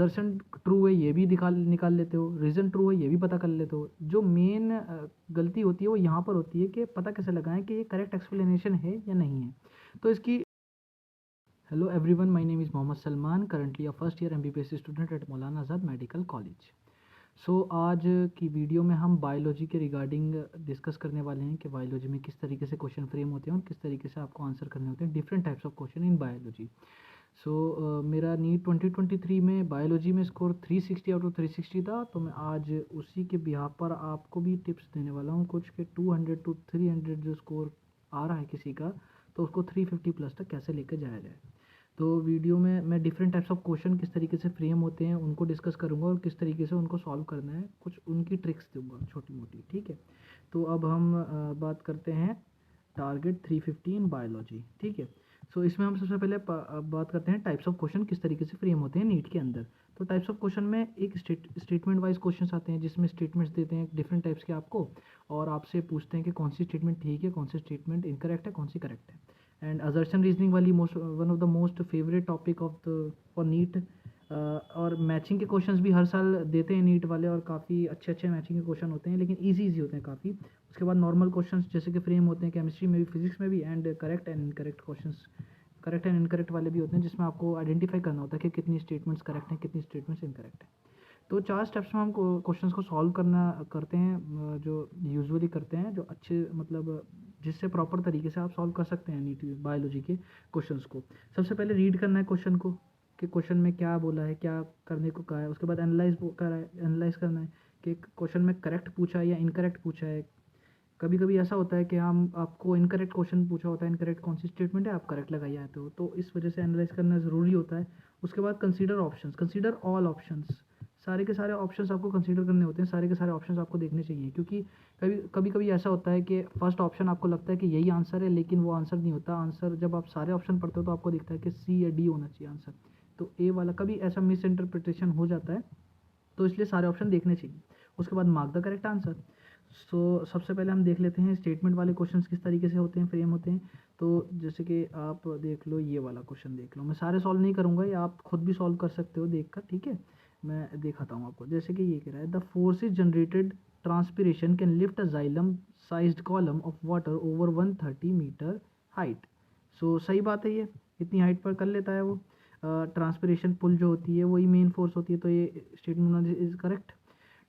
दर्शन true है ये भी निकाल लेते हो, रीज़न ट्रू है ये भी पता कर लेते हो। जो मेन गलती होती है वो यहाँ पर होती है कि पता कैसे लगाएं कि ये करेक्ट एक्सप्लेनेशन है या नहीं है। तो इसकी hello everyone, my name is Mohammad Salman, currently a first year MBBS student at Maulana Azad medical college. सो आज की वीडियो में हम बायोलॉजी के रिगार्डिंग डिस्कस करने वाले हैं कि बायोलॉजी में किस तरीके से क्वेश्चन फ्रेम होते हैं और किस तरीके से आपको आंसर करने होते हैं different types of question in biology. So मेरा नीट 2023 में बायोलॉजी में स्कोर 360 आउट ऑफ 360 था, तो मैं आज उसी के बिहाफ पर आपको भी टिप्स देने वाला हूँ कुछ कि 200 to 300 जो स्कोर आ रहा है किसी का, तो उसको 350 प्लस तक कैसे लेकर जाया जाए। तो वीडियो में मैं डिफरेंट टाइप्स ऑफ क्वेश्चन किस तरीके से फ्रेम होते हैं उनको डिस्कस करूँगा और किस तरीके से उनको सॉल्व करना है, कुछ उनकी ट्रिक्स दूंगा छोटी मोटी। ठीक है, तो अब हम बात करते हैं टारगेट 350 इन बायोलॉजी। ठीक है, सो इसमें हम सबसे पहले बात करते हैं टाइप्स ऑफ क्वेश्चन किस तरीके से फ्रेम होते हैं नीट के अंदर। तो टाइप्स ऑफ क्वेश्चन में एक स्टेटमेंट वाइज क्वेश्चन आते हैं जिसमें स्टेटमेंट्स देते हैं डिफरेंट टाइप्स के आपको, और आपसे पूछते हैं कि कौन सी स्टेटमेंट ठीक है, कौन सी स्टेटमेंट इनकरेक्ट है, कौन सी करेक्ट है। एंड असर्शन रीजनिंग वाली one of the most favourite topic of the for NEET. और मैचिंग के क्वेश्चंस भी हर साल देते हैं नीट वाले, और काफ़ी अच्छे अच्छे मैचिंग के क्वेश्चन होते हैं, लेकिन इजी होते हैं काफ़ी। उसके बाद नॉर्मल क्वेश्चंस जैसे कि फ्रेम होते हैं केमिस्ट्री में भी, फिजिक्स में भी, and correct and incorrect questions, correct and incorrect वाले भी होते हैं जिसमें आपको आइडेंटिफाई करना होता है कि कितनी स्टेटमेंट्स करेक्ट हैं, कितनी स्टेटमेंट्स इनकरेक्ट हैं। तो 4 स्टेप्स में हम क्वेश्चंस को सॉल्व करते हैं, जो यूजुअली करते हैं, जो अच्छे मतलब जिससे प्रॉपर तरीके से आप सॉल्व कर सकते हैं नीट बायोलॉजी के क्वेश्चंस को। सबसे पहले रीड करना है क्वेश्चन को कि क्वेश्चन में क्या बोला है, क्या करने को कहा है। उसके बाद एनालाइज करना है कि क्वेश्चन में करेक्ट पूछा है या इनकरेक्ट पूछा है। कभी कभी ऐसा होता है कि हम आपको इनकरेक्ट क्वेश्चन पूछा होता है, इनकरेक्ट कौन सी स्टेटमेंट है, आप करेक्ट लगाई आते हो, तो इस वजह से एनालाइज करना ज़रूरी होता है। उसके बाद consider options, consider all options, सारे के सारे ऑप्शंस आपको कंसीडर करने होते हैं, सारे के सारे ऑप्शंस आपको देखने चाहिए, क्योंकि कभी कभी ऐसा होता है कि फर्स्ट ऑप्शन आपको लगता है कि यही आंसर है, लेकिन वो आंसर नहीं होता। आंसर जब आप सारे ऑप्शन पढ़ते हो तो आपको दिखता है कि सी या डी होना चाहिए आंसर, तो ए वाला कभी ऐसा मिस इंटरप्रिटेशन हो जाता है, तो इसलिए सारे ऑप्शन देखने चाहिए। उसके बाद मार्क द करेक्ट आंसर। सो सबसे पहले हम देख लेते हैं स्टेटमेंट वाले क्वेश्चंस किस तरीके से होते हैं, फ्रेम होते हैं। तो जैसे कि आप देख लो, ये वाला क्वेश्चन देख लो, मैं सारे सॉल्व नहीं करूँगा, या आप खुद भी सॉल्व कर सकते हो देख कर। ठीक है, मैं दिखाता हूँ आपको। जैसे कि ये कह रहा है, the force is generated transpiration can lift a xylem sized column of water over 130 metre height. So सही बात है, ये इतनी हाइट पर कर लेता है वो। ट्रांसपिरेशन पुल जो होती है वही मेन फोर्स होती है, तो ये statement is correct.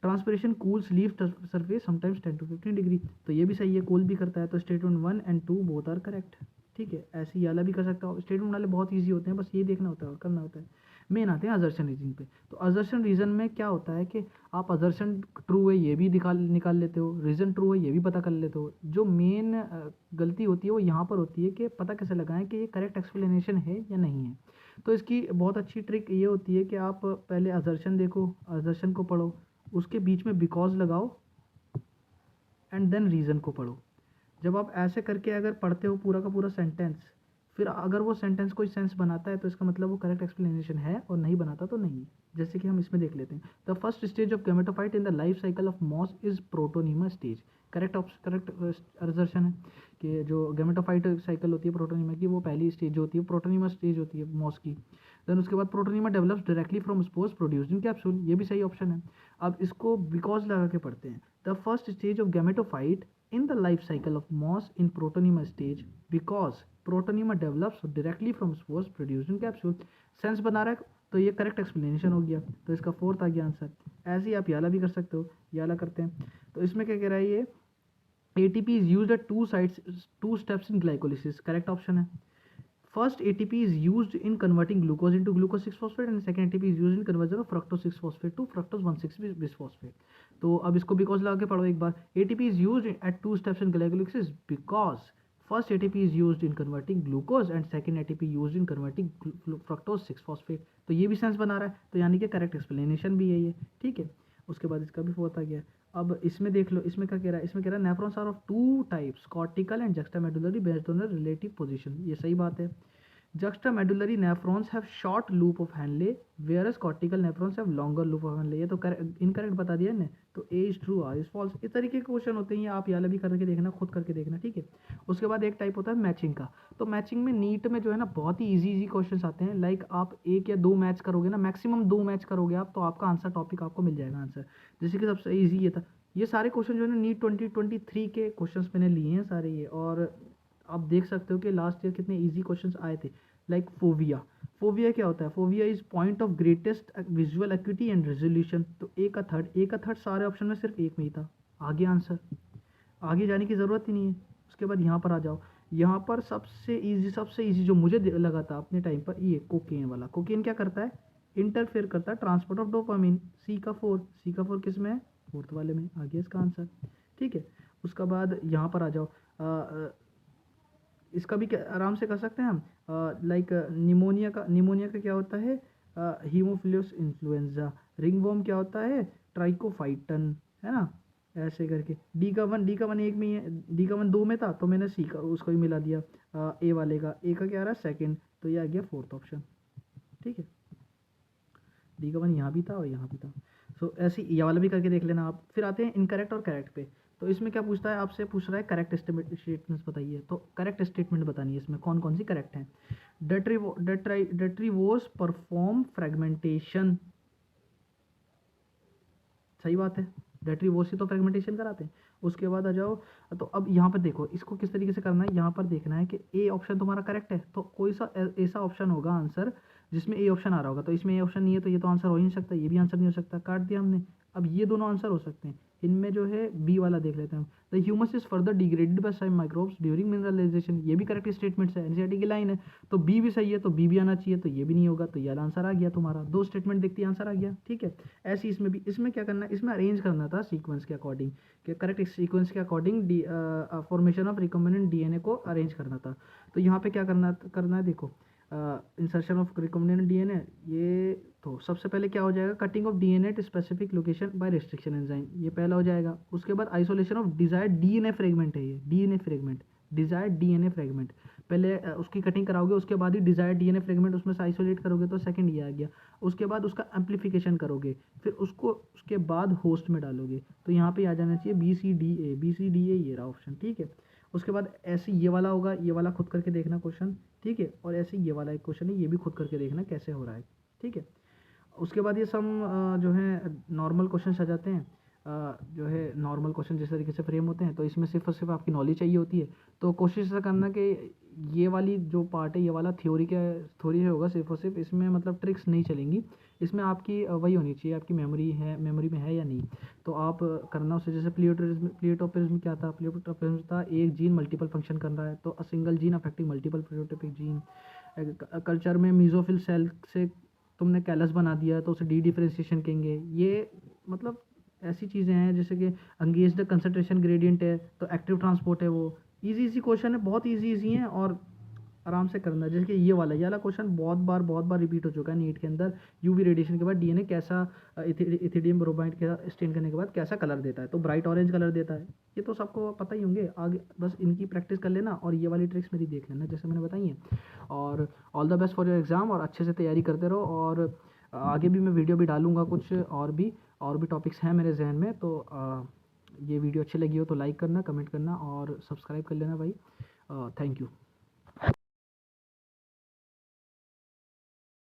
Transpiration cools leaf surface sometimes 10 to 15 degree, तो ये भी सही है, कूल भी करता है, तो statement 1 and 2 both are correct. ठीक है, ऐसे ही वाला भी कर सकता हो। स्टेटमेंट वाले बहुत ईजी होते हैं, बस ये देखना होता है और करना होता है। मेन आते हैं अजर्शन रीजन पे। तो अजर्शन रीजन में क्या होता है कि आप अजर्शन ट्रू है ये भी निकाल लेते हो, रीजन ट्रू है ये भी पता कर लेते हो। जो मेन गलती होती है वो यहाँ पर होती है कि पता कैसे लगाएं कि ये करेक्ट एक्सप्लेनेशन है या नहीं है। तो इसकी बहुत अच्छी ट्रिक ये होती है कि आप पहले अजर्शन देखो, अजर्शन को पढ़ो, उसके बीच में बिकॉज लगाओ, एंड देन रीज़न को पढ़ो। जब आप ऐसे करके अगर पढ़ते हो पूरा का पूरा सेंटेंस, फिर अगर वो सेंटेंस कोई सेंस बनाता है तो इसका मतलब वो करेक्ट एक्सप्लेनेशन है, और नहीं बनाता तो नहीं। जैसे कि हम इसमें देख लेते हैं, the first stage of gametophyte in the life cycle of moss is protonema stage. Correct assertion है कि जो गेमेटोफाइट साइकिल होती है प्रोटोनीमा की, वो पहली स्टेज होती है, प्रोटोनीमा स्टेज होती है मॉस की। देन उसके बाद protonema develops directly from spores produced in capsule, ये भी सही ऑप्शन है। अब इसको बिकॉज लगा के पढ़ते हैं। The first stage of gametophyte in the life cycle of moss in protonema stage because protonema develops directly from spores produced in capsule। Sense बना रहा है, तो ये करेक्ट एक्सप्लेनेशन हो गया, तो इसका फोर्थ आ गया आंसर। ऐसे ही आप याला भी कर सकते हो, याला करते हैं। तो इसमें क्या कह रहा है ये, ATP is used at two steps in glycolysis, correct option है। First ATP is used in converting glucose into glucose 6-phosphate, and second ATP is used in conversion of fructose 6-phosphate to fructose 1,6-bisphosphate। तो अब इसको because लगा के पढ़ो एक बार। ATP is used at 2 steps in glycolysis because first ATP is used in converting glucose and second ATP used in converting fructose 6-phosphate। तो ये भी सेंस बना रहा है, तो यानी कि करेक्ट एक्सप्लेनेशन भी है ये। ठीक है, उसके बाद इसका भी फोर्थ आ गया। अब इसमें देख लो, इसमें क्या कह रहा है, इसमें कह रहा है nephrons are of 2 types, cortical and juxtamedullary based on relative position, ये सही बात है। Juxtamedullary nephrons have short loop of Henle, whereas cortical nephrons have longer loop of Henle. ये तो इनकरेक्ट बता दिया ने, तो A is true, R is false. इस तरीके के क्वेश्चन होते हैं, ये आप यहाँ भी करके देखना, खुद करके देखना, ठीक है। उसके बाद एक टाइप होता है मैचिंग का। तो मैचिंग में नीट में जो है ना बहुत ही इजी क्वेश्चन आते हैं। लाइक आप 1 या 2 मैच करोगे ना, मैक्सिमम 2 मैच करोगे आप, तो आपका आंसर टॉपिक आपको मिल जाएगा आंसर। जैसे कि सबसे ईजी ये था। ये सारे क्वेश्चन जो है ना नीट 2023 के क्वेश्चन मैंने लिए हैं सारे ये। और आप देख सकते हो कि लास्ट ईयर कितने इजी क्वेश्चंस आए थे। लाइक फोविया, फोविया क्या होता है? Fovea is point of greatest visual acuity and resolution. तो ए का थर्ड सारे ऑप्शन में सिर्फ एक में ही था, आगे आंसर, आगे जाने की ज़रूरत ही नहीं है। उसके बाद यहाँ पर आ जाओ, यहाँ पर सबसे इजी जो मुझे लगा था अपने टाइम पर, ये कोकेन वाला। कोकेन क्या करता है? इंटरफेयर करता है ट्रांसपोर्ट ऑफ डोपामिन। सी का फोर किस में है? फोर्थ वाले में। आ गया इसका आंसर, ठीक है। उसके बाद यहाँ पर आ जाओ, इसका भी आराम से कर सकते हैं हम। लाइक निमोनिया का क्या होता है? Haemophilus influenza. रिंगवॉर्म क्या होता है? ट्राइकोफाइटन, है ना, ऐसे करके। डी का वन एक में ही है, डी का वन 2 में था, तो मैंने सी का उसको ही मिला दिया ए वाले का। ए का क्या आ रहा है? सेकंड, तो ये आ गया फोर्थ ऑप्शन, ठीक है। डी का वन यहाँ भी था और यहाँ भी था। सो ऐसे ये वाला भी करके देख लेना आप। फिर आते हैं इनकरेक्ट और करेक्ट पे। तो इसमें क्या पूछता है आपसे? पूछ रहा है करेक्ट स्टेटमेंट्स बताइए। तो करेक्ट स्टेटमेंट बतानी है इसमें, कौन कौन सी करेक्ट हैं। डेट्रीवोर्स परफॉर्म फ्रेगमेंटेशन, सही बात है, डेट्रीवोर्स से तो फ्रेगमेंटेशन कराते हैं। उसके बाद आ जाओ, तो अब यहाँ पर देखो इसको किस तरीके से करना है। यहाँ पर देखना है कि ए ऑप्शन तुम्हारा करेक्ट है, तो कोई सा ऐसा ऑप्शन होगा आंसर जिसमें ए ऑप्शन आ रहा होगा। तो इसमें ए ऑप्शन नहीं है, तो ये तो आंसर हो ही नहीं सकता, ये भी आंसर नहीं हो सकता, काट दिया हमने। अब ये दोनों आंसर हो सकते हैं। इनमें जो है बी वाला देख लेते हैं हम। The humus is further degraded by some microbes during mineralisation. ये भी करेक्ट स्टेटमेंट है, एनसीईआरटी की लाइन है। तो बी भी सही है, तो बी भी आना चाहिए, तो ये भी नहीं होगा, तो ये वाला आंसर आ गया तुम्हारा। 2 स्टेटमेंट देखती आंसर आ गया, ठीक है। ऐसे इसमें भी, इसमें क्या करना है? इसमें अरेंज करना था सीक्वेंस के अकॉर्डिंग, कि करेक्ट सीक्वेंस के according formation of recombinant DNA को अरेंज करना था। तो यहाँ पे क्या करना है देखो, इंसर्शन ऑफ रिकॉम्बिनेंट डीएनए। ये तो सबसे पहले क्या हो जाएगा? Cutting of DNA at specific location bye restriction enzyme, ये पहला हो जाएगा। उसके बाद isolation of desired DNA fragment है, ये DNA fragment, desired DNA fragment. पहले उसकी कटिंग कराओगे, उसके बाद ही डिजायर्ड डीएनए फ्रेगमेंट उसमें से आइसोलेट करोगे, तो सेकंड ये आ गया। उसके बाद उसका एम्प्लीफिकेशन करोगे, फिर उसको उसके बाद होस्ट में डालोगे, तो यहाँ पे आ जाना चाहिए BCDA, ये रहा ऑप्शन, ठीक है। उसके बाद ऐसे ये वाला होगा, ये वाला खुद करके देखना क्वेश्चन, ठीक है। और ऐसे ये वाला एक क्वेश्चन है, ये भी खुद करके देखना कैसे हो रहा है, ठीक है। उसके बाद ये सब जो है नॉर्मल क्वेश्चन आ जाते हैं। जो है नॉर्मल क्वेश्चन जिस तरीके से फ्रेम होते हैं, तो इसमें सिर्फ और सिर्फ आपकी नॉलेज चाहिए होती है। तो कोशिश ऐसा करना कि ये वाली जो पार्ट है, ये वाला थ्योरी होगा सिर्फ और सिर्फ, इसमें मतलब ट्रिक्स नहीं चलेंगी। इसमें आपकी वही होनी चाहिए, आपकी मेमोरी में है या नहीं, तो आप करना उसे। जैसे प्लियोटोपिज्म क्या था? प्लियोटोपिज्म था एक जीन मल्टीपल फंक्शन कर रहा है, तो a single gene affecting multiple pleiotropic gene. Culture में मीजोफिल सेल से तुमने कैलस बना दिया, तो उसे डी डिफरेंशिएशन कहेंगे। ये मतलब ऐसी चीज़ें हैं, जैसे कि एंगेज द कंसंट्रेशन ग्रेडियंट है, तो एक्टिव ट्रांसपोर्ट है। वो इजी क्वेश्चन है, बहुत इजी हैं, और आराम से करना है। जैसे कि ये वाला क्वेश्चन बहुत बार रिपीट हो चुका है नीट के अंदर। यूवी रेडिएशन के बाद डीएनए कैसा इथिडियम ब्रोमाइड के स्टेन करने के बाद कैसा कलर देता है? तो ब्राइट ऑरेंज कलर देता है। ये तो सबको पता ही होंगे, आगे बस इनकी प्रैक्टिस कर लेना, और ये वाली ट्रिक्स मेरी देख लेना जैसे मैंने बताई है। और all the best for your exam, और अच्छे से तैयारी करते रहो। और आगे भी मैं वीडियो भी डालूंगा, कुछ और भी टॉपिक्स हैं मेरे जहन में। तो ये वीडियो अच्छी लगी हो तो लाइक करना, कमेंट करना और सब्सक्राइब कर लेना भाई। Thank you.